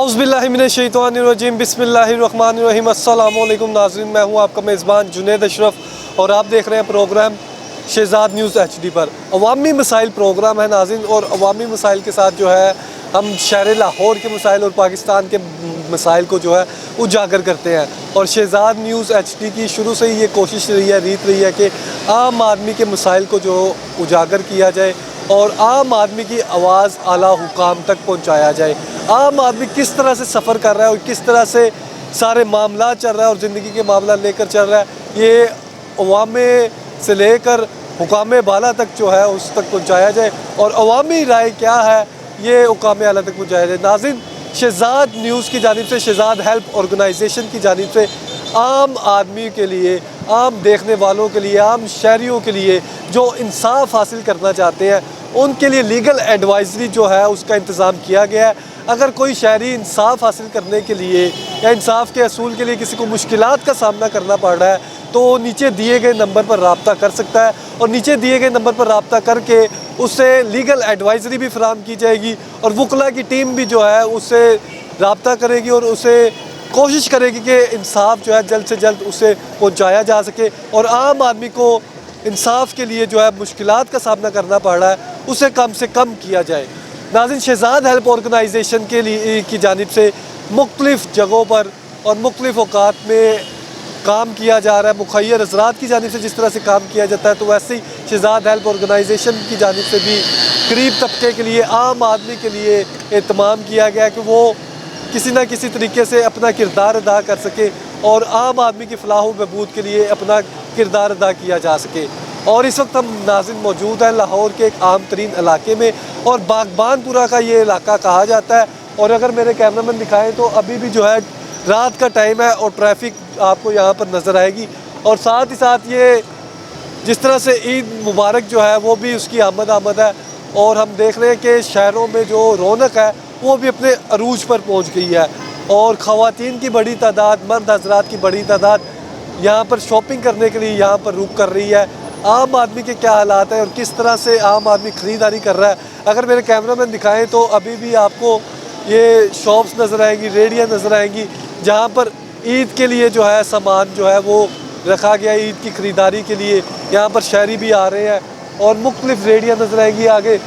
औज़ुबिल्लाहिमिनश्शैतानिर्रजीम बिस्मिल्लाहिर्रहमानिर्रहीम। अस्सलामु अलैकुम नाज़रीन, मैं हूँ आपका मेज़बान जुनैद अशरफ और आप देख रहे हैं प्रोग्राम शहज़ाद न्यूज़ HD पर। अवामी मसाइल प्रोग्राम है नाज़रीन, और अवामी मसाइल के साथ जो है हम शहर लाहौर के मसाइल और पाकिस्तान के मसाइल को जो है उजागर करते हैं। और शहज़ाद न्यूज़ HD की शुरू से ही ये कोशिश रही है, रीत रही है कि आम आदमी के मसाइल को जो उजागर किया जाए और आम आदमी की आवाज़ आला हुकाम तक पहुँचाया जाए। आम आदमी किस तरह से सफ़र कर रहा है और किस तरह से सारे मामला चल रहा है और ज़िंदगी के मामला लेकर चल रहा है, ये अवामे से लेकर हुकाम बाला तक जो है उस तक पहुँचाया जाए और अवामी राय क्या है ये हुकाम आला तक पहुँचाया जाए। नाज़रीन, शहज़ाद न्यूज़ की जानिब से, शहज़ाद हेल्प ऑर्गेनाइजेशन की जानिब से आम आदमी के लिए, आम देखने वालों के लिए, आम शहरियों के लिए जो इंसाफ हासिल करना चाहते हैं उनके लिए लीगल एडवाइजरी जो है उसका इंतज़ाम किया गया है। अगर कोई शहरी इंसाफ हासिल करने के लिए या इंसाफ के असूल के लिए किसी को मुश्किलात का सामना करना पड़ रहा है तो नीचे दिए गए नंबर पर रब्ता कर सकता है और नीचे दिए गए नंबर पर रब्ता करके उससे लीगल एडवाइजरी भी फराहम की जाएगी और वकला की टीम भी जो है उससे रब्ता करेगी और उसे कोशिश करेगी कि इंसाफ जो है जल्द से जल्द उसे पहुँचाया जा सके और आम आदमी को इंसाफ के लिए जो है मुश्किलात का सामना करना पड़ रहा है उसे कम से कम किया जाए। नाज़रीन, शहज़ाद हेल्प ऑर्गेनाइजेशन के लिए की जानिब से मुख्तलिफ़ जगहों पर और मुख्तलिफ़ औक़ात में काम किया जा रहा है। मुखय्यर हज़रात की जानिब से जिस तरह से काम किया जाता है तो वैसे ही शहज़ाद हेल्प ऑर्गेनाइजेशन की जानिब से भी गरीब तबके के लिए, आम आदमी के लिए एहतमाम किया गया कि वो किसी न किसी तरीके से अपना किरदार अदा कर सके और आम आदमी की फलाह व बहबूद के लिए अपना किरदार अदा किया जा सके। और इस वक्त हम नाज़रीन मौजूद हैं लाहौर के एक आम तरीन इलाके में और बागबानपुरा का ये इलाका कहा जाता है। और अगर मेरे कैमरामैन दिखाएं तो अभी भी जो है रात का टाइम है और ट्रैफिक आपको यहाँ पर नज़र आएगी और साथ ही साथ ये जिस तरह से ईद मुबारक जो है वो भी उसकी आमद है और हम देख रहे हैं कि शहरों में जो रौनक है वो भी अपने अरूज पर पहुँच गई है और ख़वातीन की बड़ी तादाद, मर्द हज़रात की बड़ी तादाद यहाँ पर शॉपिंग करने के लिए यहाँ पर रुक कर रही है। आम आदमी के क्या हालात है और किस तरह से आम आदमी ख़रीदारी कर रहा है, अगर मेरे कैमरामैन दिखाएं तो अभी भी आपको ये शॉप्स नज़र आएंगी, रेडियाँ नज़र आएंगी जहाँ पर ईद के लिए जो है सामान जो है वो रखा गया है ईद की ख़रीदारी के लिए। यहाँ पर शहरी भी आ रहे हैं और मुख्तलिफ़ रेडियाँ नज़र आएंगी, आगे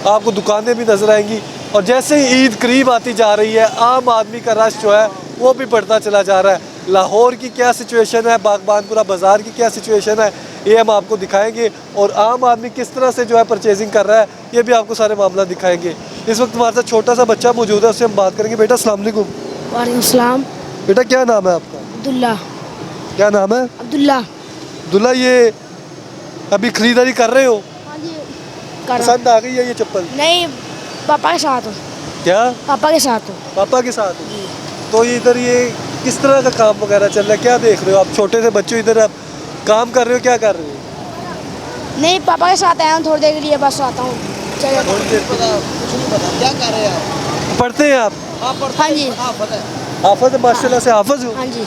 आपको दुकानें भी नज़र आएंगी। और जैसे ही ईद करीब आती जा रही है आम आदमी का रश जो है वो भी बढ़ता चला जा रहा है। लाहौर की क्या सिचुएशन है, बागबानपुरा बाज़ार की क्या सिचुएशन है, ये हम आपको दिखाएंगे और आम आदमी किस तरह से जो है परचेजिंग कर रहा है ये भी आपको सारे मामला दिखाएंगे। इस वक्त हमारे साथ छोटा सा बच्चा मौजूद है, उससे हम बात करेंगे। बेटा अस्सलाम वालेकुम। वालेकुम सलाम। बेटा क्या नाम है आपका? अब्दुल्ला। क्या नाम है? अब्दुल्ला। अब्दुल्ला, ये अभी खरीदारी कर रहे हो? हाँ जी। पसंद आ गई है ये चप्पल? नहीं, पापा के साथ हो। क्या? पापा के साथ हो। पापा के साथ हो? तो इधर ये किस तरह का काम वगैरह चल रहा है, क्या देख रहे हो आप? छोटे से बच्चों इधर आप काम कर रहे हो, क्या कर रहे हो? नहीं, पापा के साथ आया हूँ थोड़ी देर के लिए, बस आता हूँ। चलो थोड़ी देर कुछ नहीं पता क्या कर रहे हैं आप? पढ़ते हैं आप? हाँ जी। हाफिज़ है, माशाल्लाह से हाफिज़ हो। हाँ जी।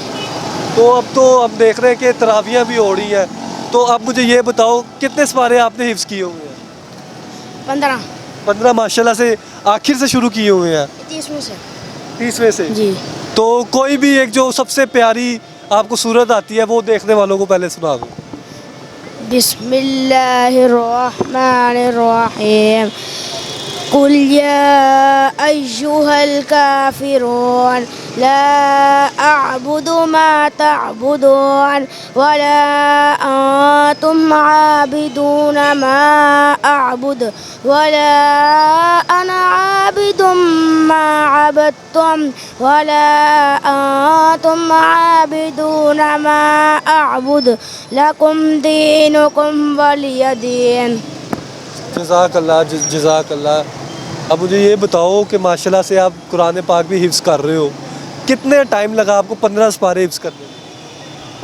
तो अब तो हम देख रहे हैं कि तरावियाँ भी हो रही हैं, तो अब मुझे ये बताओ कितने सपारे आपने हिफ्ज़ किए हुए हैं? 15 माशाल्लाह से आखिर से शुरू किए हुए हैं? 30 में से। 30 में से जी। तो कोई भी एक जो सबसे प्यारी आपको सूरत आती है वो देखने वालों को पहले सुना दो। बिस्मिल्लाहिर्रहमानिर्रहीम। कुल या अय्युहल काफिरून ला अअबुदु मा तअबुदून वला अंतुम आबिदून मा अअबुद वला अना आबिदुम मा अबदतुम वला अंतुम आबिदून मा अअबुद लकुम दीनुकुम वलिय दीन। जज़ाकल्लाह, जज़ाकल्लाह। अब मुझे ये बताओ कि माशाल्लाह से आप कुरान पाक भी हिफ्ज़ कर रहे हो, कितने टाइम लगा आपको 15 सपारे हिफ्ज़ करने में?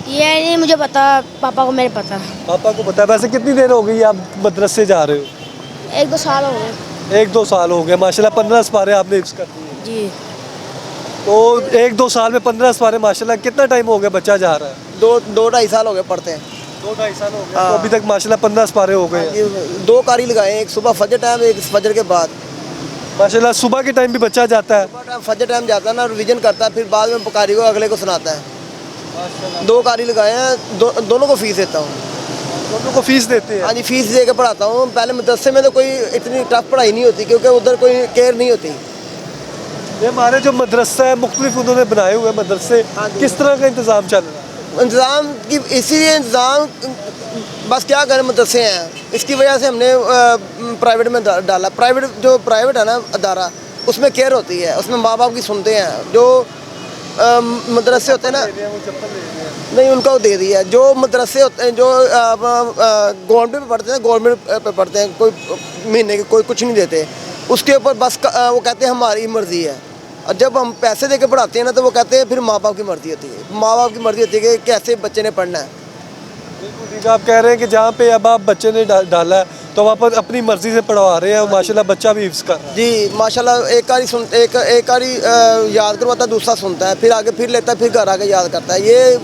ये नहीं मुझे पता, पापा को मेरे पता। पापा को पता है। वैसे कितनी देर हो गई आप मदरसे जा रहे हो? 1-2 साल हो गए। 1-2 साल हो गए माशाल्लाह। 15 सपारे आपने हिफ्ज़ कर दिए जी। तो 1-2 साल में 15 सपारे माशाल्लाह। कितना टाइम हो गया बच्चा जा रहा है? 2-2.5 साल हो गए पढ़ते हैं। 2-2.5 साल हो गए। तो अभी तक माशाल्लाह 15 सपारे हो गए हैं। 2 कारी लगाए, एक सुबह फजर टाइम, एक फजर के बाद। माशाल्लाह सुबह के टाइम भी बच्चा जाता है? फजर टाइम जाता है ना, रिवीजन करता है, फिर बाद में कारी को अगले को सुनाता है। 2 कारी लगाए हैं, दोनों को फीस देता हूँ। दोनों को फीस देते हैं? हाँ जी, फीस दे के पढ़ाता हूँ। पहले मदरसे में तो कोई इतनी टफ पढ़ाई नहीं होती, क्योंकि उधर कोई केयर नहीं होती। ये हमारे जो मदरसा है मुख्तलिफ उन्होंने बनाए हुए मदरसे, हाँ जी। किस तरह का इंतज़ाम चल रहा है? इंतज़ाम की इसीलिए इंतज़ाम बस क्या करें, मदरसे हैं, इसकी वजह से हमने प्राइवेट में डाला। प्राइवेट है ना अदारा, उसमें केयर होती है, उसमें माँ बाप की सुनते हैं। जो मदरसे होते हैं ना, नहीं उनका वो दे दिया। जो मदरसे होते हैं, जो गवर्नमेंट पे पढ़ते हैं, गवर्नमेंट पे पढ़ते हैं, कोई महीने के कोई कुछ नहीं देते, उसके ऊपर बस वो कहते हैं हमारी मर्ज़ी है। और जब हम पैसे दे के पढ़ाते हैं ना, तो वो कहते हैं फिर माँ बाप की मर्ज़ी होती है। माँ बाप की मर्ज़ी होती है कि कैसे बच्चे ने पढ़ना है। बिल्कुल ठीक है। आप कह रहे हैं कि जहाँ पे अब आप बच्चे ने डाला है तो वहाँ पर अपनी मर्ज़ी से पढ़वा रहे हैं और माशाल्लाह बच्चा भी हिफ्ज़ कर रहा है। जी माशाल्लाह, एक बारी याद करवाता है, दूसरा सुनता है, फिर आगे फिर लेता है, फिर घर आके याद करता है। ये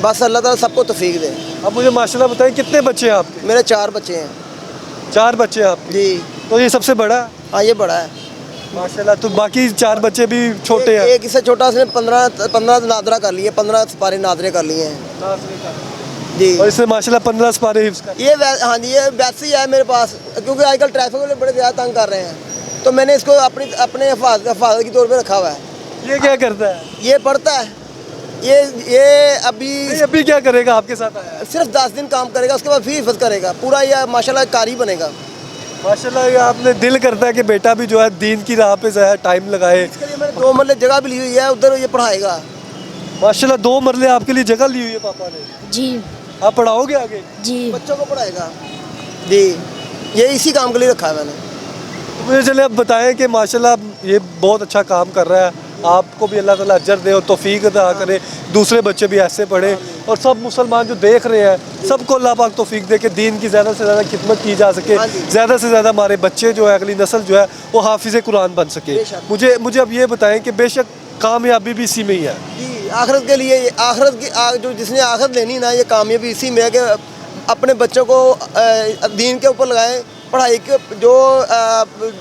बस अल्लाह ताला सबको तौफीक दे। अब मुझे माशाल्लाह बताइए कितने बच्चे हैं आपके? मेरे 4 बच्चे हैं। 4 बच्चे हैं आपके? जी तो ये सबसे बड़ा है? हाँ, ये बड़ा है माशाल्लाह। तो बाकी 4 बच्चे भी छोटे हैं? एक इससे छोटा, उसने 15 नादरा कर लिए, 15 सिपारे नादरे कर लिए हैं जी। और इसने माशाल्लाह 15 सिपारे हिफ्ज़ कर। ये हाँ जी, ये वैसे ही है मेरे पास, क्योंकि आजकल ट्रैफिक वाले बड़े ज़्यादा तंग कर रहे हैं, तो मैंने इसको अपने हिफाजत के तौर पे रखा हुआ है। ये क्या करता है? ये पढ़ता है। ये अभी क्या करेगा? आपके साथ आया है? सिर्फ 10 दिन काम करेगा, उसके बाद फिर हिफाजत करेगा पूरा। ये माशाल्लाह कारी बनेगा माशाल्लाह। ये आपने दिल करता है कि बेटा भी जो है दीन की राह पे जो है टाइम लगाए। इसके लिए मैंने 2 मरले जगह भी ली हुई है, उधर ये पढ़ाएगा। माशाल्लाह 2 मरले आपके लिए जगह ली हुई है पापा ने? जी आप पढ़ाओगे आगे? जी बच्चों को पढ़ाएगा जी। ये इसी काम के लिए रखा है मैंने। तो मुझे चले अब बताएं कि माशाल्लाह ये बहुत अच्छा काम कर रहा है, आपको भी अल्लाह ताला अजर दे और तौफीक अता करे, दूसरे बच्चे भी ऐसे पढ़े, और सब मुसलमान जो देख रहे हैं सबको अल्लाह पाक तौफीक दे के दीन की ज़्यादा से ज़्यादा खिदमत की जा सके, ज़्यादा से ज़्यादा हमारे बच्चे जो है, अगली नस्ल जो है वो हाफिज़ कुरान बन सके। मुझे अब ये बताएं कि बेशक कामयाबी भी इसी में ही है जी। आखिरत के लिए, जो जिसने आखिरत लेनी ना, ये कामयाबी इसी में है कि अपने बच्चों को दीन के ऊपर लगाएं। पढ़ाई के जो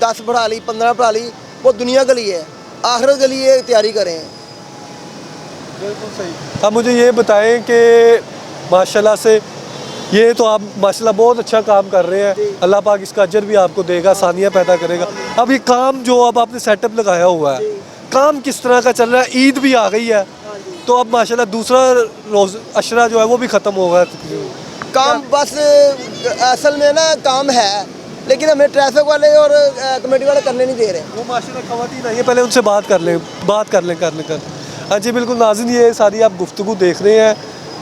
10 पढ़ा ली, 15 पढ़ा ली, वो दुनिया के लिए है, आखिरत के लिए तैयारी करें। बिल्कुल सही। अब मुझे ये बताएं कि माशाल्लाह से ये तो आप माशाल्लाह बहुत अच्छा काम कर रहे हैं, अल्लाह पाक इसका अजर भी आपको देगा, सानिया पैदा करेगा। अब ये काम जो अब आपने सेटअप लगाया हुआ है, काम किस तरह का चल रहा है? ईद भी आ गई है, तो अब माशाल्लाह दूसरा रोज़ अशरा जो है वो भी ख़त्म होगा। काम बस असल में ना काम है, लेकिन हमें ट्रैफिक वाले और कमेटी वाले करने नहीं दे रहे। वो माशाल्लाह ख़वातीन आई है, पहले उनसे बात कर लें। हाँ जी बिल्कुल नाज़रीन, ये सारी आप गुफ्तगू देख रहे हैं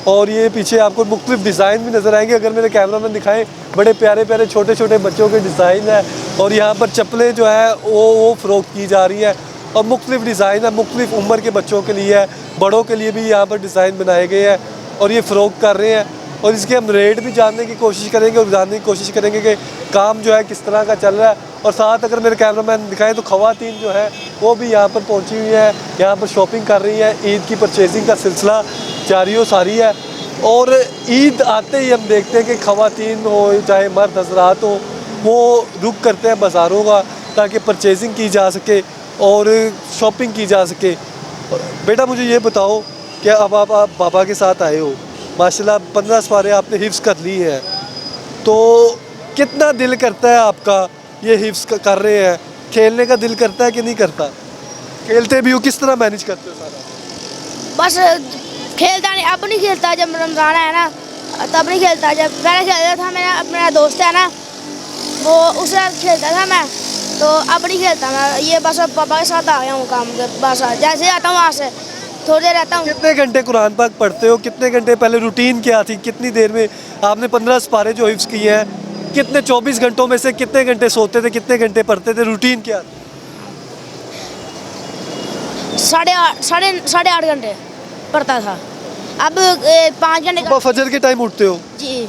और ये पीछे आपको मुख्तलिफ डिज़ाइन भी नज़र आएंगे। अगर मेरे कैमरा में दिखाएं, बड़े प्यारे प्यारे छोटे छोटे बच्चों के डिज़ाइन है, और यहाँ पर चप्पलें जो है वो फ़रोख्त की जा रही है, और मुख्तलिफ डिज़ाइन है, मुख्तलिफ उम्र के बच्चों के लिए है, बड़ों के लिए भी यहाँ पर डिज़ाइन बनाए गए हैं और ये फ़रोख्त कर रहे हैं। और इसके हम रेट भी जानने की कोशिश करेंगे और जानने की कोशिश करेंगे कि काम जो है किस तरह का चल रहा है। और साथ अगर मेरे कैमरामैन दिखाएं तो ख़वातीन जो है वो भी यहाँ पर पहुँची हुई है, यहाँ पर शॉपिंग कर रही है, ईद की परचेजिंग का सिलसिला जारी व सारी है। और ईद आते ही हम देखते हैं कि ख़वातीन हो चाहे मर्द हज़रात हो, वो रुख करते हैं बाज़ारों का ताकि परचेजिंग की जा सके और शॉपिंग की जा सके। बेटा मुझे ये बताओ कि अब आप पापा के साथ आए हो, माशाल्लाह 15 सिपारे आपने हिफ्ज़ कर ली हैं, तो कितना दिल करता है आपका ये हिफ्ज़ कर रहे हैं, खेलने का दिल करता है कि नहीं करता? खेलते भी हो, किस तरह मैनेज करते हो सारा? बस खेलता नहीं, अब नहीं खेलता। जब रमज़ान है ना तब नहीं खेलता, जब पहले खेलता था मेरा दोस्त है ना, वो उसके साथ खेलता था मैं, तो अब नहीं खेलता मैं। ये बस अब पापा के साथ आ गया हूँ काम के, बस जैसे आता हूँ वहाँ से थोड़ी देर रहता हूँ। कितने घंटे कुरान पाक पढ़ते हो? कितने घंटे पहले रूटीन क्या थी? कितनी देर में आपने 15 सिपारे जो हिफ्ज़ किए हैं, कितने 24 घंटों में से कितने घंटे सोते थे, कितने घंटे पढ़ते थे? रूटीन क्या थी? 8.5 घंटे पढ़ता था। अब 5 घंटे सुबह फजर के टाइम उठते हो? जी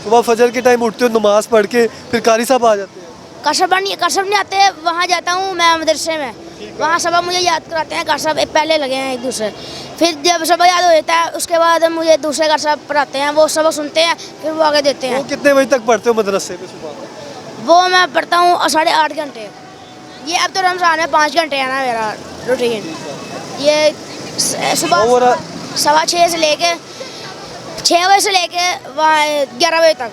सुबह फजर के टाइम उठते हो, नमाज पढ़ के फिर कारी साहब आ जाते हैं? कसब नहीं आते, वहाँ जाता हूँ मैं मदरसे में, वहाँ सबक मुझे याद कराते हैं। कसब पहले लगे हैं एक दूसरे, फिर जब सबक याद हो जाता है उसके बाद मुझे दूसरे कसब पढ़ाते हैं, वो सबक सुनते हैं फिर वो आगे देते हैं। वो कितने बजे तक पढ़ते हो मदरसे में सुबह? वो मैं पढ़ता हूँ 8.5 घंटे। ये अब तो रमज़ान में 5 घंटे है ना मेरा रूटीन। ये सुबह और 6:15 से लेके 6 बजे से लेके 11 बजे तक।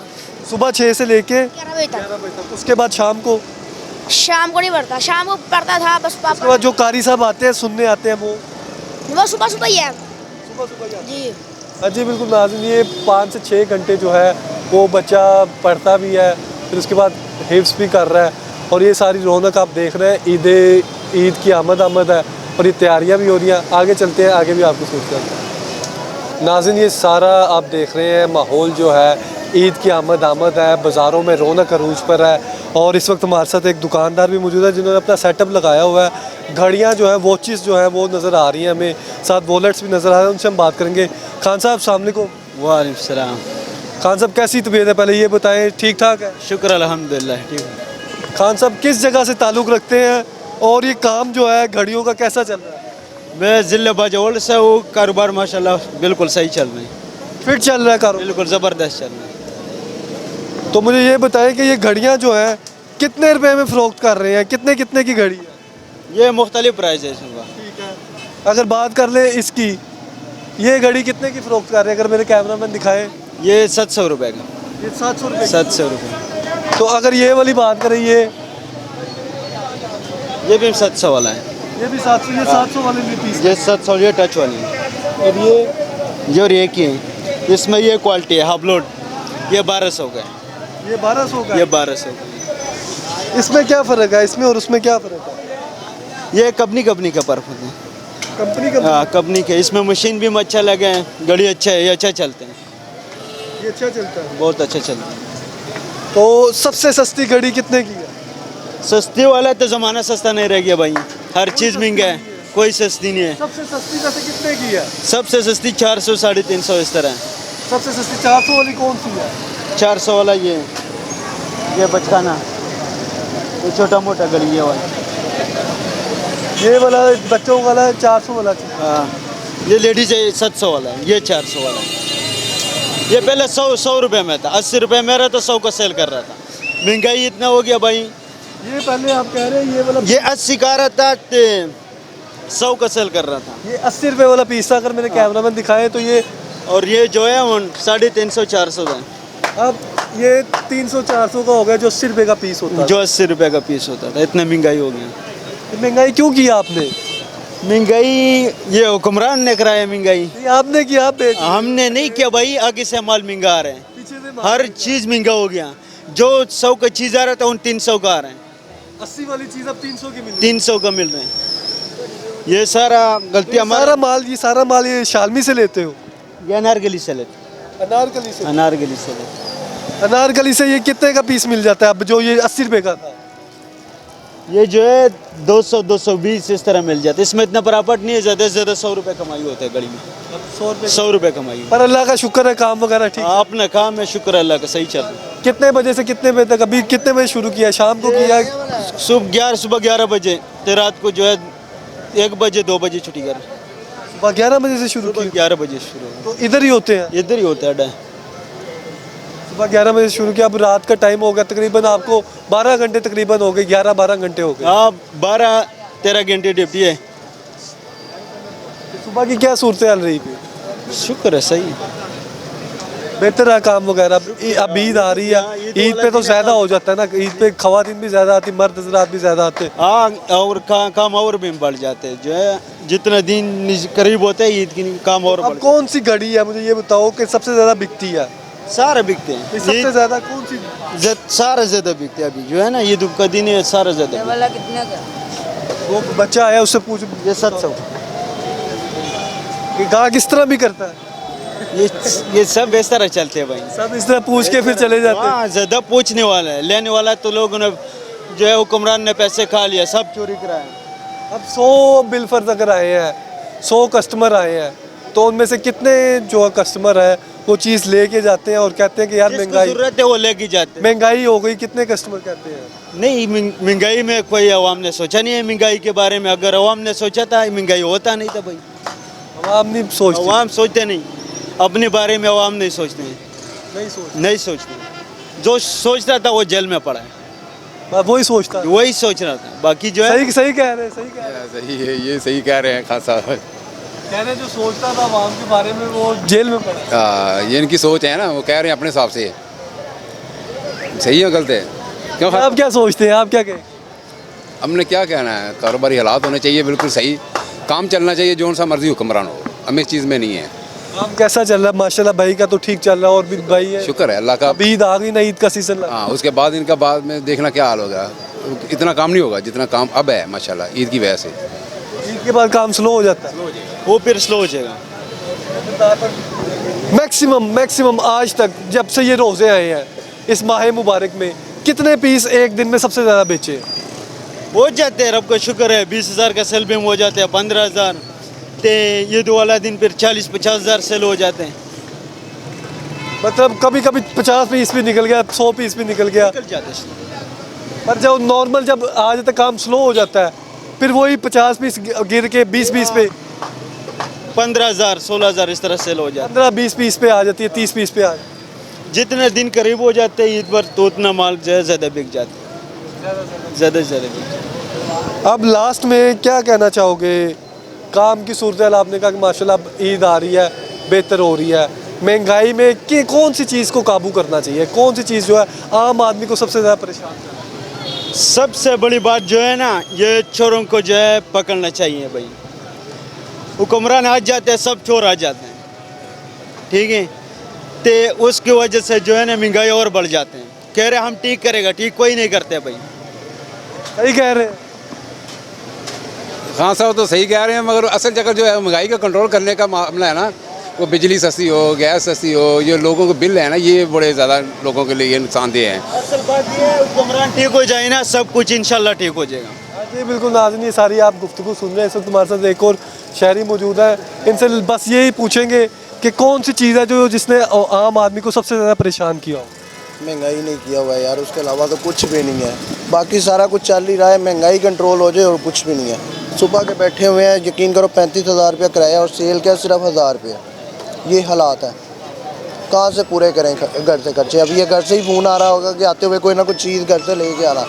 सुबह 6 से लेके 11 बजे तक। 11 बजे तक, उसके बाद शाम को? शाम को नहीं पढ़ता, शाम को पढ़ता था बस उसके पापा। बाद जो कारी साहब आते हैं सुनने आते हैं वो सुबह सुबह ही है सुबह सुबह जी। हाँ जी बिल्कुल नाज़रीन, ये 5 से 6 घंटे जो है वो बच्चा पढ़ता भी है, फिर उसके बाद हिफ्ज़ भी कर रहा है, और ये सारी रौनक आप देख रहे हैं। ईद की आमद है और ये तैयारियां भी हो रही हैं। आगे चलते हैं, आगे भी आपको सूचना देते हैं। नाज़रीन, ये सारा आप देख रहे हैं माहौल जो है ईद की आमद है, बाज़ारों में रौनक अरूज पर है, और इस वक्त हमारे साथ एक दुकानदार भी मौजूद है जिन्होंने अपना सेटअप लगाया हुआ है। घड़ियाँ जो हैं, वॉचेस जो हैं वो नज़र आ रही हैं हमें, साथ वॉलेट्स भी नज़र आ रहे हैं, उनसे हम बात करेंगे। खान साहब अस्सलाम वालेकुम। वालेकुम सलाम। खान साहब कैसी तबीयत है, पहले ये बताएं, ठीक ठाक है? शुक्र अल्हम्दुलिल्लाह ठीक है। खान साहब किस जगह से ताल्लुक़ रखते हैं और ये काम जो है घड़ियों का कैसा चल रहा है? मैं ज़िले बाजौल से हूँ, कारोबार माशाल्लाह बिल्कुल सही चल रहा है, फिट चल रहा है कारोबार? बिल्कुल ज़बरदस्त चल रहा है। तो मुझे ये बताएं कि ये घड़ियाँ जो हैं कितने रुपए में फ़रोख्त कर रहे हैं, कितने कितने की घड़ी है? ये मुख्तलिफ प्राइस है इसका। ठीक है। अगर बात कर ले इसकी, ये घड़ी कितने की फ़रोख्त कर रहे हैं, अगर मेरे कैमरामैन दिखाए? ये 700 रुपये का। ये 700 रुपये। 700 रुपये। तो अगर ये वाली बात करें, ये भी 700 वाला है। ये भी 700, ये 700 वाले भी पीस ये 700, ये टच वाली है। और ये और एक ही है, इसमें ये क्वालिटी है हाफ लोड, ये 1200 का है। 1200 का ये है। 1200 का है। इसमें क्या फ़र्क है, इसमें और उसमें क्या फ़र्क है? ये कंपनी का फ़र्क है। कंपनी का हाँ कंपनी के, इसमें मशीन भी अच्छा लगे हैं, घड़ी अच्छा है, ये अच्छा चलते हैं, ये अच्छा चलता है। बहुत अच्छा चलता है। तो सबसे सस्ती घड़ी कितने की है? सस्ती वाला तो ज़माना सस्ता नहीं रह गया भाई, हर चीज़ महंगा है, कोई सस्ती नहीं है। सबसे सस्ती वैसे कितने की है? सबसे सस्ती 400 350 इस तरह है। सबसे सस्ती 400 वाली कौन सी है? 400 वाला ये बचकाना, ये छोटा मोटा गली ये वाला। ये वाला बच्चों वाला 400 वाला चाहिए। हाँ ये लेडीज है 700 वाला है, ये 400 वाला है। ये पहले 100 रुपये में था, 80 रुपये में रहा तो 100 का सेल कर रहा था। महंगाई इतना हो गया भाई। ये पहले आप कह रहे हैं ये वाला, ये 80 का रहा था, 100 का सेल कर रहा था। ये 80 रुपये वाला पीस था, अगर मेरे कैमरामैन दिखाए तो ये। और ये जो है वो 350 400 का है। अब ये 300 400 का हो गया जो 80 रुपये का पीस होता है। जो 80 रुपये का पीस होता था, इतना महंगाई हो गया। महंगाई क्यों की आपने? महंगाई ये हुक्मरान ने कराया महंगाई, ये आपने किया, आप बेच हमने नहीं किया भाई। आगे से माल महंगा आ रहे हैं, पीछे से हर चीज़ महंगा हो गया। जो 100 का चीज़ आ रहा था उन 300 का आ रहे हैं, 80 वाली चीज़ अब 300 की मिल 300 का मिल रहे हैं। ये सारा गलती हमारा। सारा माल ये शालमी से लेते हो? ये अनारकली से लेते, अनारकली से। अनारकली से लेते। अनारकली से ये कितने का पीस मिल जाता है अब, जो ये 80 रुपये का था? ये जो है 200 220 इस तरह मिल जाता है। इसमें इतना प्रॉफिट नहीं है, ज़्यादा से ज़्यादा 100 रुपये कमाई होता है घड़ी में, 100 रुपये कमाई। पर अल्लाह का शुक्र है, काम वगैरह ठीक। अपना काम है, शुक्र अल्लाह का, सही चल रहा है। कितने बजे से कितने बजे तक? अभी कितने बजे शुरू किया, शाम को किया? सुबह 11 बजे, तो रात को जो है 1 बजे 2 बजे छुट्टी कर। सुबह 11 बजे से शुरू सुबह किया? 11 बजे शुरू, तो इधर ही होते हैं? इधर ही होता है अड्डा। सुबह 11 बजे शुरू किया, अब रात का टाइम हो गया तकरीबन, आपको 12 घंटे तकरीबन हो गए, 11-12 घंटे हो गए। हाँ 12-13 घंटे ड्यूटी है। सुबह की क्या सूरत हाल रही थी? शुक्र है, सही बेहतर है काम वगैरह। अब ईद आ रही है, ईद पे तो ज़्यादा हो जाता है ना, ईद पे ख़वातीन भी ज़्यादा आती, मर्द हज़रात भी ज़्यादा आते। हाँ, और काम और भी बढ़ जाते हैं, जो है जितना दिन करीब होता है ईद की काम और अब कौन सी घड़ी है मुझे ये बताओ कि सबसे ज़्यादा बिकती है? सारे बिकते हैं, सबसे ज़्यादा कौन सी? सारे ज़्यादा बिकते हैं अभी जो है ना, ईद का दिन है, सारा ज़्यादा। वाला कितने का? वो बच्चा आया उससे पूछ, ये 700। गाहक किस तरह भी करता है? ये सब इस तरह चलते हैं भाई, सब इस तरह पूछ के फिर चले जाते हैं। हाँ ज़्यादा पूछने वाला है, लेने वाला तो लोगों ने जो है हुक्मरान ने पैसे खा लिया, सब चोरी कराया। अब 100 बिल फर्ज अगर आए हैं, 100 कस्टमर आए हैं, तो उनमें से कितने जो कस्टमर है वो चीज़ लेके जाते हैं और कहते हैं कि यार महंगाई, जरूरत है वो लेके जाते हैं। महंगाई हो गई? कितने कस्टमर कहते हैं नहीं, महंगाई में कोई अवाम ने सोचा नहीं है महंगाई के बारे में। अगर अवाम ने सोचा था महंगाई होता नहीं था भाई। अवाम नहीं सोचती? अवाम सोचते नहीं अपने बारे में, अवाम नहीं सोचते हैं, नहीं सोचती। नहीं सोचते। जो सोचता था वो जेल में पड़ा है। मैं वही सोचता हूँ। वही सोच रहा था, बाकी जो है सही सही कह रहे हैं, सही कह रहे हैं। सही है, ये सही कह रहे हैं खान साहब। कह रहे हैं जो सोचता था आवाम के बारे में वो जेल में पड़ा। ये इनकी सोच है ना, वो कह रहे हैं अपने हिसाब से। सही है गलत है क्यों? आप क्या सोचते हैं, आप क्या कहें? हमने क्या कहना है, कारोबारी हालात होने चाहिए बिल्कुल सही, काम चलना चाहिए, जो सा मर्जी हुक्मरान हो, हमें इस चीज़ में नहीं है। काम कैसा चल रहा है? माशाल्लाह भाई का तो ठीक चल रहा है, और भी भाई है। शुक्र है अल्लाह का। अभी ईद आ गई ना, ईद का सीजन लगा। हाँ, उसके बाद इनका बाद में देखना क्या हाल होगा। इतना काम नहीं होगा जितना काम अब है माशाल्लाह ईद की वजह से। ईद के बाद काम स्लो हो जाता है। वो फिर स्लो हो जाएगा। मैक्सिमम आज तक जब से ये रोज़े आए हैं इस माह मुबारक में कितने पीस एक दिन में सबसे ज़्यादा बेचे? हो जाते हैं, रब का शुक्र है, 20,000 का सेल भी हो जाते हैं, 15,000 ते ईद वाला दिन फिर 40-50,000 सेल हो जाते हैं। मतलब कभी कभी 50 पीस भी निकल गया, 100 पीस भी निकल गया। निकल जाते हैं। पर जब नॉर्मल जब आ जाता काम स्लो हो जाता है, फिर वही 50 पीस गिर के 20 पीस पे, 15,000 16,000 इस तरह सेल हो जाते 15-20 पीस पे आ जाती है, 30 पीस पे आ जाती है। हैं। जितने दिन करीब हो जाते हैं ईद पर तो उतना माल ज़्यादा बिक जाता है, ज़्यादा से ज़्यादा बिक जाता है। अब लास्ट में क्या कहना चाहोगे? काम की सूरत हाल आपने कहा कि माशाल्लाह अब ईद आ रही है, बेहतर हो रही है, महंगाई में कि कौन सी चीज़ को काबू करना चाहिए, कौन सी चीज़ जो है आम आदमी को सबसे ज़्यादा परेशान कर रही है? सबसे बड़ी बात जो है ना, ये चोरों को जो है पकड़ना चाहिए भाई। हुक्मरान आ जाते हैं, सब चोर आ जाते हैं, ठीक है, तो उसकी वजह से जो है ना महंगाई और बढ़ जाते हैं। कह रहे हम ठीक करेगा, ठीक कोई नहीं करते भाई। सही कह रहे हैं। खान साहब तो सही कह रहे हैं, मगर असल जगह जो है महंगाई का कंट्रोल करने का मामला है ना, वो बिजली सस्ती हो, गैस सस्ती हो, ये लोगों के बिल है ना, ये बड़े ज़्यादा लोगों के लिए नुकसानदेह हैं। असल बात ये है, हुक्मरान ठीक हो जाए ना, सब कुछ इंशाल्लाह ठीक हो जाएगा। जी बिल्कुल नाज़रीन, ये सारी आप गुफ्तगू सुन रहे हैं। इस वक्त हमारे साथ एक और शहरी मौजूद है, इनसे बस यही पूछेंगे कि कौन सी चीज़ है जो जिसने आम आदमी को सबसे ज़्यादा परेशान किया हो? महंगाई नहीं किया हुआ है यार, उसके अलावा तो कुछ भी नहीं है। बाकी सारा कुछ चल ही रहा है, महंगाई कंट्रोल हो जाए और कुछ भी नहीं है। सुबह के बैठे हुए हैं, यकीन करो 35,000 रुपया किराया और सेल क्या सिर्फ 1,000 रुपया। ये हालात है, कहाँ से पूरे करें घर से खर्चे? अभी ये घर से ही फ़ोन आ रहा होगा कि आते हुए कोई ना कुछ चीज़ घर से लेके आना,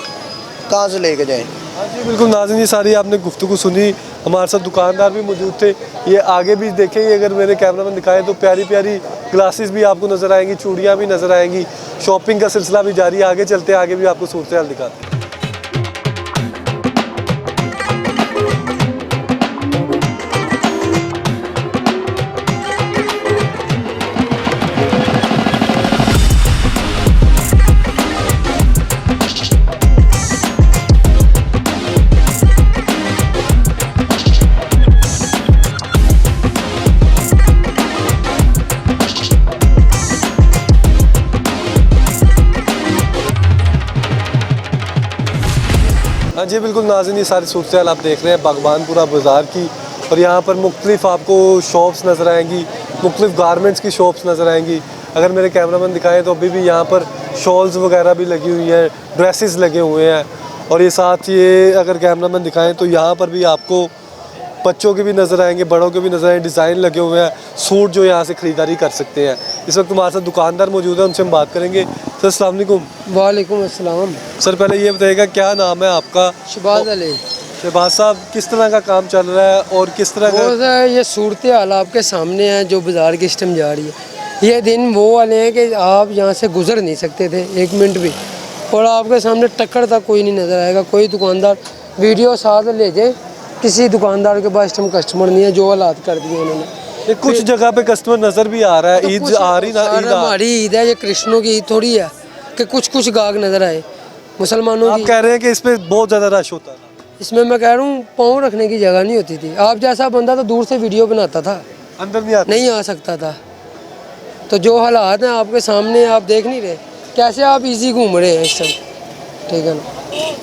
कहाँ से लेके जाएँ? हाँ जी बिल्कुल नाज़रीन, ये सारी आपने गुफ्तगू सुनी। हमारे साथ दुकानदार भी मौजूद थे, ये आगे भी देखेंगे, अगर मेरे कैमरा में दिखाएं तो प्यारी प्यारी ग्लासेस भी आपको नज़र आएंगी, चूड़ियाँ भी नज़र आएंगी। शॉपिंग का सिलसिला भी जारी है, आगे चलते हैं, आगे भी आपको सूरत हाल दिखाते हैं। हाँ जी बिल्कुल नाज़रीन, ये सारी सूरत हाल आप देख रहे हैं बागबानपुरा बाज़ार की, और यहाँ पर मुख्तलिफ आपको शॉप्स नज़र आएंगी, मुख्तलिफ गारमेंट्स की शॉप्स नज़र आएंगी। अगर मेरे कैमरामैन दिखाएं तो अभी भी यहाँ पर शॉल्स वगैरह भी लगी हुई हैं, ड्रेसेस लगे हुए हैं, और ये साथ ये अगर कैमरामैन दिखाएं तो यहाँ पर भी आपको बच्चों के भी नज़र आएंगे, बड़ों के भी नज़र आएंगे, डिज़ाइन लगे हुए हैं, सूट जो यहाँ से ख़रीदारी कर सकते हैं। इस वक्त हमारे साथ दुकानदार मौजूद है, उनसे हम बात करेंगे। सर अस्सलाम वालेकुम। वालेकुम अस्सलाम। सर पहले ये बताइएगा क्या नाम है आपका? शहबाज अली। शहबाज साहब, किस तरह का काम चल रहा है और किस तरह का? वो ये सूरत हाल आपके सामने है जो बाज़ार की सिस्टम जा रही है। ये दिन वो वाले हैं कि आप यहाँ से गुजर नहीं सकते थे एक मिनट भी, और आपके सामने टक्कर तक कोई नहीं नज़र आएगा। कोई दुकानदार वीडियो साथ ले जाए, किसी दुकानदार के पास इस टाइम कस्टमर नहीं है, जो हालात कर दिए उन्होंने। ये कुछ जगह पे कस्टमर नज़र भी आ रहा है, ईद आ रही ना, ईद आ हमारी ईद है, ये कृष्णों की ईद थोड़ी है कि कुछ कुछ गाहक नज़र आए मुसलमानों आप की। कह रहे हैं कि इस पे बहुत ज़्यादा रश होता था। इसमें मैं कह रहा हूँ पाँव रखने की जगह नहीं होती थी। आप जैसा बंदा तो दूर से वीडियो बनाता था, अंदर नहीं आता। नहीं आ सकता था। तो जो हालात हैं आपके सामने, आप देख नहीं रहे कैसे आप इजी घूम रहे हैं इस टाइम, ठीक है ना।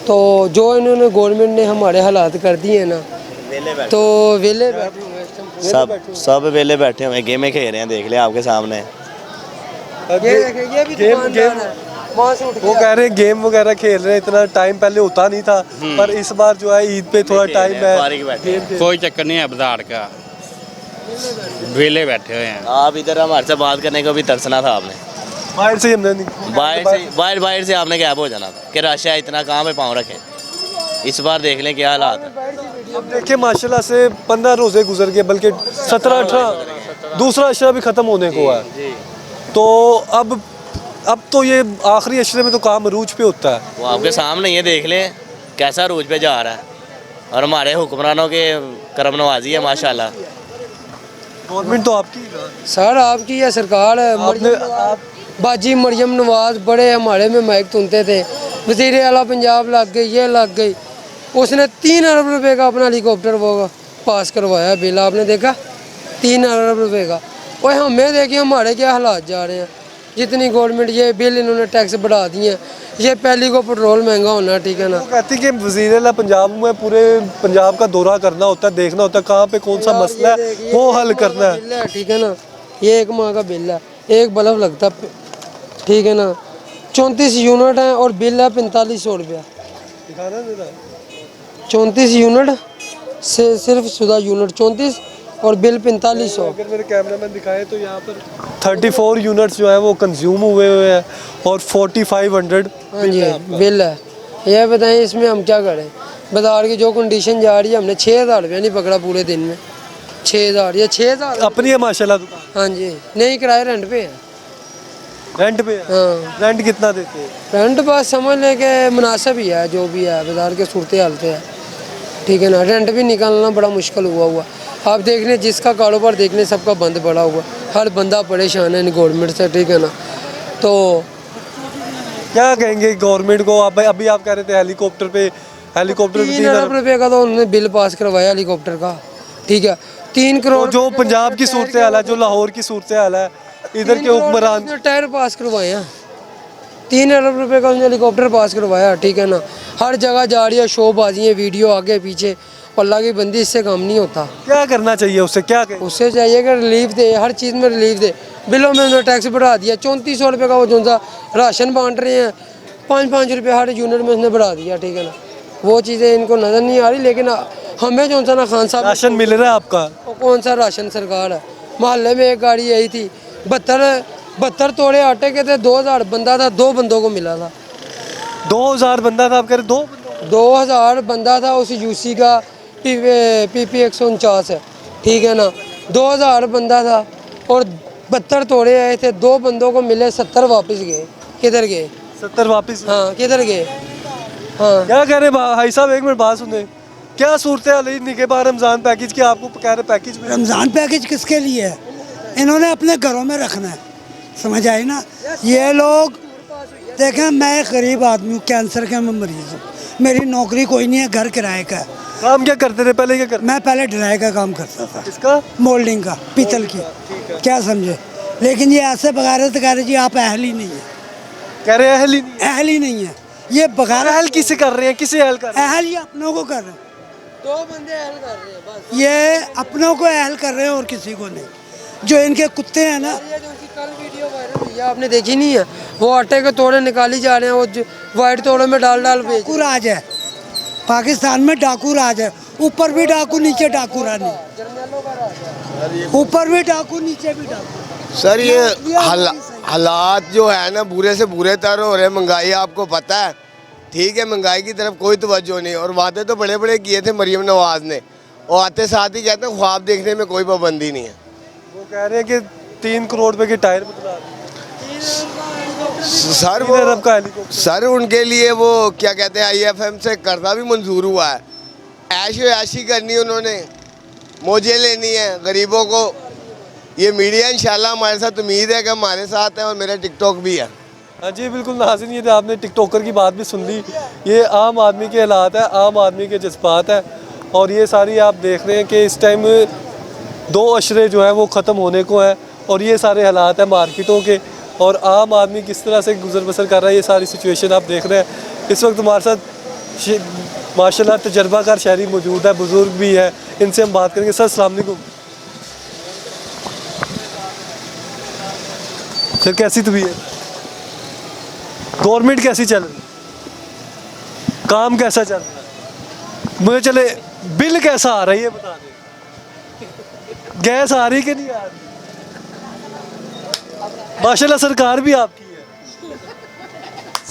तो जो इन्होंने गवर्नमेंट ने हमारे हालात कर दिए हैं ना, तो वेले बैठे हुए हैं इस टाइम। सब वेले बैठे हुए गेमें खेल रहे हैं, देख लिया आपके सामने। ये देखें, ये भी गेम दुकानदार है, वहाँ से उठ वो के कह रहे हैं गेम वगैरह खेल रहे हैं, इतना टाइम पहले होता नहीं था, पर इस बार जो है ईद पे थोड़ा टाइम है। गेम खेल- कोई चक्कर नहीं है बाजार का, वेले बैठे हुए हैं। आप इधर हमारे से बात करने को भी तरसना था आपने। बाहर से ही हमने नहीं बाहर से आपने गैप हो जाना था कि रश है इतना, कहाँ पे पाँव रखें। इस बार देख लें क्या हालात है। अब देखिए माशाल्लाह से 15 रोज़े गुजर गए, बल्कि 17-18 दूसरा अशरा भी ख़त्म होने को है। तो अब तो ये आखिरी अशरे में तो काम अरूज पे होता है। वो आपके सामने ये देख लें कैसा अरूज पे जा रहा है, और हमारे हुक्मरानों के करम नवाजी है माशाल्लाह। गवर्नमेंट तो आपकी सर आपकी यह सरकार है। बाजी मरियम नवाज बड़े हमारे में माइक सुनते थे, वज़ीर आला पंजाब लग गई, ये लग गई। उसने 3 अरब रुपए का अपना हेलीकॉप्टर वो पास करवाया बिल, आपने देखा 3 अरब रुपए का। और हमें देखिए हमारे क्या हालात जा रहे हैं। जितनी गवर्नमेंट ये बिल इन्होंने टैक्स बढ़ा दिए हैं, ये पहली को पेट्रोल महंगा होना, ठीक है ना। वो कहती कि वज़ीर आला पंजाब में पूरे पंजाब का दौरा करना होता है, देखना होता है कहाँ पे कौन सा मसला है, वो हल करना है, ठीक है ना। ये 1 माह का बिल है, 1 बल्ब लगता, ठीक है ना। 34 यूनिट हैं और बिल है 4500 रुपया। 34 यूनिट से सिर्फ शुदा यूनिट 34 और बिल 4500। अगर मेरे कैमरामैन दिखाए तो यहाँ पर 34 यूनिट्स जो है वो कंज्यूम हुए हैं और 4500 हाँ जी बिल है। ये बताएं इसमें हम क्या करें। बाजार की जो कंडीशन जा रही है, हमने 6000 रुपया नहीं पकड़ा पूरे दिन में। 6000 या 6000 अपनी है माशाल्लाह दुकान। हाँ जी, नहीं किराए रेंट पे है। रेंट पे है? हाँ रेंट कितना देते हैं? रेंट बस समझ लें कि मुनासिब ही है, जो भी है बाजार के सूरत हालत है, ठीक है ना। रेंट भी निकालना बड़ा मुश्किल हुआ। आप देख लें जिसका कारोबार देख लें सबका बंद पड़ा हुआ, हर बंदा परेशान है इन गवर्नमेंट से, ठीक है ना। तो क्या कहेंगे गवर्नमेंट को? आप अभी आप कह रहे थे हेलीकॉप्टर पे 3 अरब रुपये का तो उन्होंने बिल पास करवाया हेलीकॉप्टर का, ठीक है। 3 करोड़ जो पंजाब की सूरत हाल है, जो लाहौर की सूरत हाल है, इधर के हुक्मरान टायर पास करवाए हैं। 3 अरब रुपये का उसने हेलीकॉप्टर पास करवाया, ठीक है ना। हर जगह जा रही है शोबाजी, वीडियो आगे पीछे, अल्लाह की बंदी, इससे काम नहीं होता। क्या करना चाहिए उससे? क्या कहें? उससे चाहिए कि रिलीफ दे, हर चीज़ में रिलीफ दे। बिलों में उन्होंने टैक्स बढ़ा दिया। 3400 रुपये का वो जो सा राशन बांट रहे हैं, 5-5 रुपये हर यूनिट में उसने बढ़ा दिया, ठीक है ना। वो चीज़ें इनको नज़र नहीं आ रही, लेकिन हमें जो सा ना खान साहब राशन मिल रहा है आपका? वो कौन सा राशन सरकार है। मोहल्ले में एक गाड़ी आई थी, 72 तोड़े आटे के थे, 2000 बंदा था, 2 बंदों को मिला था। 2000 बंदा था? आप कह रहे 2000 बंदा था उस यूसी का, PP 149 है, ठीक है ना। 2000 बंदा था और 72 तोड़े आए थे, 2 बंदों को मिले, 70 वापस गए। किधर गए? 70 वापस? हाँ किधर गए? हाँ क्या कह रहे भाई साहब, एक मिनट बात सुने। क्या सूरत हाल है निगहबान रमज़ान पैकेज की? आपको कह रहे पैकेज में रमज़ान पैकेज किसके लिए है? इन्होंने अपने घरों में रखना है, समझ आई ना। ये लोग देखें, मैं एक गरीब आदमी हूँ, कैंसर का मैं मरीज़ हूँ, मेरी नौकरी कोई नहीं है, घर किराए का है। काम क्या करते थे पहले? क्या करते? मैं पहले ढलाई का काम करता था। इसका मोल्डिंग का, पीतल की, क्या समझे। लेकिन ये ऐसे बगारे तो कह रहे जी आप अहल ही नहीं है। कह रहे अहल ही नहीं? अहल ही नहीं है। ये बगार अहल किसे कर रहे हैं? किसे अहल कर रहे हैं? अहल ये अपनों को कर रहे हैं। 2 बंदे अहल कर रहे हैं बस। ये अपनों को अहल कर रहे हैं और किसी को नहीं। जो इनके कुत्ते हैं ना, ये जो उनकी कल वीडियो वायरल हुई है, आपने देखी नहीं है? वो आटे के तोड़े निकाली जा रहे हैं, वो वाइट तोड़े में डाल बेच। डाकू राज है पाकिस्तान में, डाकू राज है। ऊपर भी डाकू, नीचे डाकू रानी, ऊपर भी डाकू, नीचे भी डाकू। सर ये हालात जो है ना बुरे से बुरे तर हो रहे। महंगाई आपको पता है, ठीक है, महंगाई की तरफ कोई तवज्जो नहीं। और वादे तो बड़े बड़े किए थे मरियम नवाज ने, और आते साथ ही कहते हैं ख्वाब देखने में कोई पाबंदी नहीं है। वो कह रहे हैं कि 3 करोड़ रुपए के टायर बदला सर वो अरब का हेलीकॉप्टर। सर उनके लिए वो क्या कहते हैं IFM से कर्जा भी मंजूर हुआ है। ऐशी करनी उन्होंने, मौजें लेनी है गरीबों को। ये मीडिया इंशाल्लाह हमारे साथ, उम्मीद है कि हमारे साथ है, और मेरा टिकटॉक भी है। हाँ जी बिल्कुल नाज़रीन, ये आपने टिकटॉकर की बात भी सुन ली। ये आम आदमी के हालात है, आम आदमी के जज्बात है, और ये सारी आप देख रहे हैं कि इस टाइम 2 अशरे जो हैं वो ख़त्म होने को हैं, और ये सारे हालात हैं मार्केटों के, और आम आदमी किस तरह से गुजर बसर कर रहा है, ये सारी सिचुएशन आप देख रहे हैं। इस वक्त हमारे साथ माशाल्लाह तजर्बाकार शहरी मौजूद है, बुज़ुर्ग भी है, इनसे हम बात करेंगे। सर अस्सलाम वालेकुम। सर कैसी तबीयत? गवर्नमेंट कैसी चल रही? काम कैसा चल रहा है? मुझे चले बिल कैसा आ रहा है ये बता दें। गैस आ रही कि नहीं आ रही? माशाल्लाह सरकार भी आपकी है।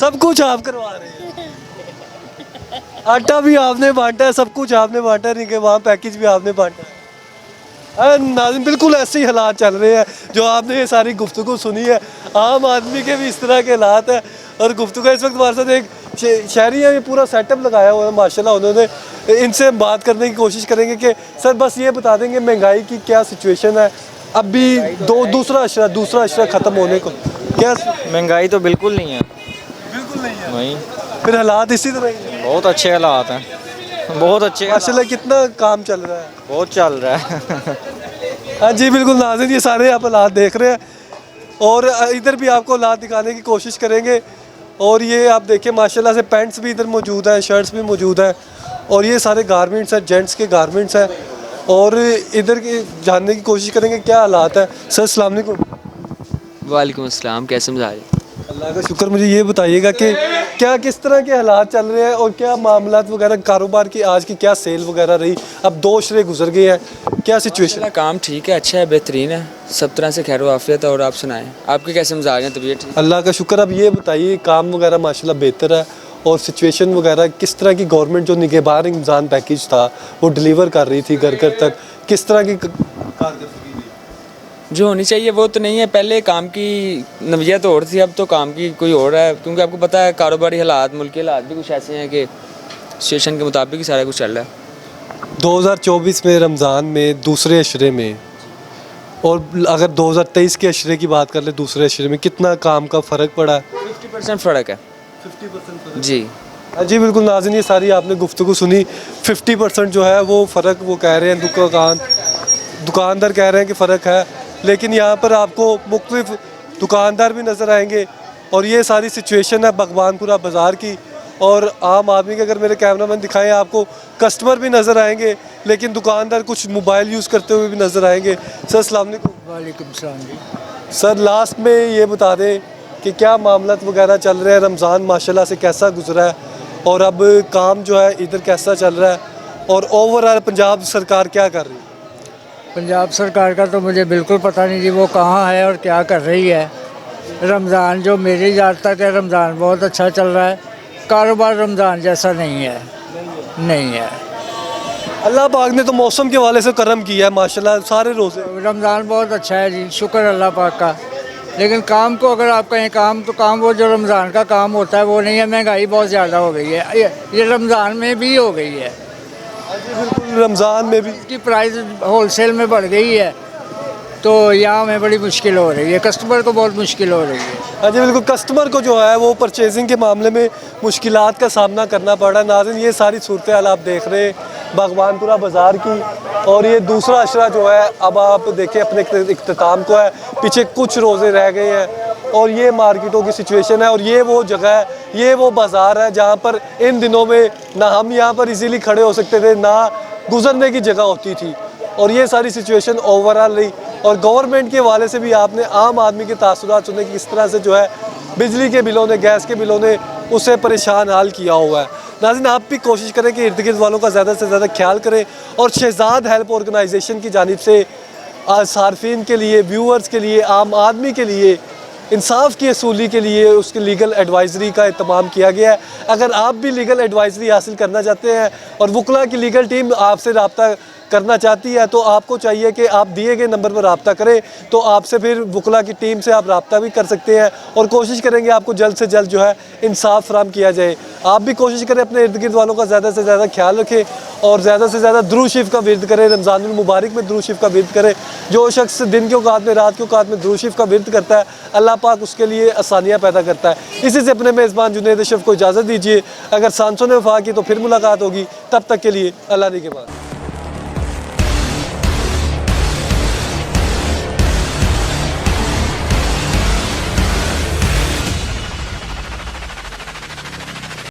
सब कुछ आप करवा रहे हैं, आटा भी आपने बांटा है, सब कुछ आपने बांटा है, नहीं कि वहाँ पैकेज भी आपने बांटा है। नाज़रीन बिल्कुल ऐसे ही हालात चल रहे हैं जो आपने ये सारी गुफ्तगू सुनी है। आम आदमी के भी इस तरह के हालात हैं और गुफ्तगू इस वक्त हमारे साथ एक शहरी है, ये पूरा सेटअप लगाया हुआ है माशाल्लाह उन्होंने। इनसे बात करने की कोशिश करेंगे कि सर बस ये बता देंगे महंगाई की क्या सिचुएशन है अभी दूसरा अशरा ख़त्म होने को, क्या महंगाई तो बिल्कुल नहीं है, बिल्कुल नहीं है, नहीं। फिर हालात इसी तरह ही हैं। बहुत अच्छे हालात हैं, बहुत अच्छे माशाल्लाह कितना काम चल रहा है, बहुत चल रहा है। हाँ जी बिल्कुल नाज़रीन, ये सारे आप हालात देख रहे हैं और इधर भी आपको हालात दिखाने की कोशिश करेंगे। और ये आप देखिए माशाल्लाह से पैंट्स भी इधर मौजूद हैं, शर्ट्स भी मौजूद हैं और ये सारे गारमेंट्स हैं, जेंट्स के गारमेंट्स हैं। और इधर की जानने की कोशिश करेंगे क्या हालात है। सर अस्सलाम वालेकुम। वालेकुम अस्सलाम, कैसे मिजाज? अल्लाह का शुक्र। मुझे ये बताइएगा कि क्या किस तरह के हालात चल रहे हैं और क्या मामलात वगैरह कारोबार की आज की क्या सेल वगैरह रही? अब 2 अशरे गुजर गए हैं, क्या सिचुएशन? काम ठीक है, अच्छा है, बेहतरीन है, सब तरह से खैर वाफियत है। और आप सुनाएं, आपके कैसे मिजाज हैं, तबीयत ठीक? अल्लाह का शुक्र। अब ये बताइए काम वगैरह माशाल्लाह बेहतर है और सिचुएशन वगैरह किस तरह की गवर्नमेंट जो निगहबान रमज़ान पैकेज था वो डिलीवर कर रही थी घर घर तक, किस तरह की कारकर्दगी जो होनी चाहिए वो तो नहीं है। पहले काम की नवियत और थी, अब तो काम की कोई और है, क्योंकि आपको पता है कारोबारी हालात, मुल्की हालात भी कुछ ऐसे हैं कि सिचुएशन के मुताबिक ही सारा कुछ चल रहा है। 2024 में रमज़ान में दूसरे अशरे में और अगर 2023 के अशरे की बात कर ले दूसरे अशरे में कितना काम का फ़र्क पड़ा है? 50% फ़र्क है। 50% जी हाँ जी बिल्कुल नाज़रीन, ये सारी आपने गुफ्तगू सुनी। 50% जो है वो फ़र्क वो कह रहे हैं, दुकानदार कह रहे हैं कि फ़र्क है, लेकिन यहाँ पर आपको मुख्तलिफ दुकानदार भी नज़र आएंगे। और ये सारी सिचुएशन है भगवानपुरा बाज़ार की। और आम आदमी के अगर मेरे कैमरामैन दिखाएं आपको कस्टमर भी नज़र आएंगे, लेकिन दुकानदार कुछ मोबाइल यूज़ करते हुए भी नज़र आएंगे। सर अस्सलाम वालेकुम। वालेकुम सलाम जी। सर लास्ट में ये बता दें कि क्या मामलात वगैरह चल रहे हैं, रमज़ान माशाल्लाह से कैसा गुजरा है और अब काम जो है इधर कैसा चल रहा है और ओवरऑल पंजाब सरकार क्या कर रही है? पंजाब सरकार का तो मुझे बिल्कुल पता नहीं जी, वो कहाँ है और क्या कर रही है। रमज़ान जो मेरी याद तक है, रमज़ान बहुत अच्छा चल रहा है, कारोबार रमज़ान जैसा नहीं है, नहीं है। अल्लाह पाक ने तो मौसम के हवाले से करम किया है माशाल्लाह, सारे रोज़े रमज़ान बहुत अच्छा है जी, शुक्र अल्लाह पाक का। लेकिन काम को अगर आप कहें काम, तो काम वो जो रमज़ान का काम होता है वो नहीं है। महंगाई बहुत ज़्यादा हो गई है, ये रमज़ान में भी हो गई है। बिल्कुल रमज़ान में भी इसकी प्राइस होलसेल में बढ़ गई है, तो यहाँ में बड़ी मुश्किल हो रही है, कस्टमर को बहुत मुश्किल हो रही है। हाँ जी बिल्कुल, कस्टमर को जो है वो परचेजिंग के मामले में मुश्किलात का सामना करना पड़ रहा है। नाज़रीन ये सारी सूरत हाल आप देख रहे हैं भगवानपुरा बाज़ार की। और ये दूसरा अशरा जो है अब आप देखें अपने इख्तिताम को है, पीछे कुछ रोज़े रह गए हैं और ये मार्केटों की सिचुएशन है। और ये वो जगह है, ये वो बाज़ार है जहाँ पर इन दिनों में ना हम यहाँ पर इजीली खड़े हो सकते थे, ना गुजरने की जगह होती थी। और ये सारी सिचुएशन ओवरऑल रही। और गवर्नमेंट के हवाले से भी आपने आम आदमी के तासुरात सुने कि किस तरह से जो है बिजली के बिलों ने, गैस के बिलों ने उसे परेशान हाल किया हुआ है। नाज़रीन आप भी कोशिश करें कि इर्द गिर्द वालों का ज़्यादा से ज़्यादा ख्याल करें। और शहजाद हेल्प ऑर्गेनाइजेशन की जानिब से सार्फिन के लिए, व्यूअर्स के लिए, आम आदमी के लिए इंसाफ की असूली के लिए उसके लीगल एडवाइज़री का इत्तमाम किया गया है। अगर आप भी लीगल एडवाइज़री हासिल करना चाहते हैं और वकला की लीगल टीम आपसे रब्ता करना चाहती है तो आपको चाहिए कि आप दिए गए नंबर पर रब्ता करें, तो आपसे फिर वकला की टीम से आप रब्ता भी कर सकते हैं और कोशिश करेंगे आपको जल्द से जल्द जो है इंसाफ फराहम किया जाए। आप भी कोशिश करें अपने इर्द गिर्द वालों का ज़्यादा से ज़्यादा ख्याल रखें और ज़्यादा से ज़्यादा दुरूद शरीफ का विरद करें। रमज़ान मुबारक में दुरूद शरीफ का विरद करें। जो शख्स दिन के औकात में, रात के औकात में दुरूद शरीफ का विरद करता है, अल्लाह पाक उसके लिए आसानियाँ पैदा करता है। इसी से अपने मेज़बान जुनैद अशरफ को इजाज़त दीजिए। अगर सांसों ने वफा की तो फिर मुलाकात होगी, तब तक के लिए अल्लाह ने के बाद।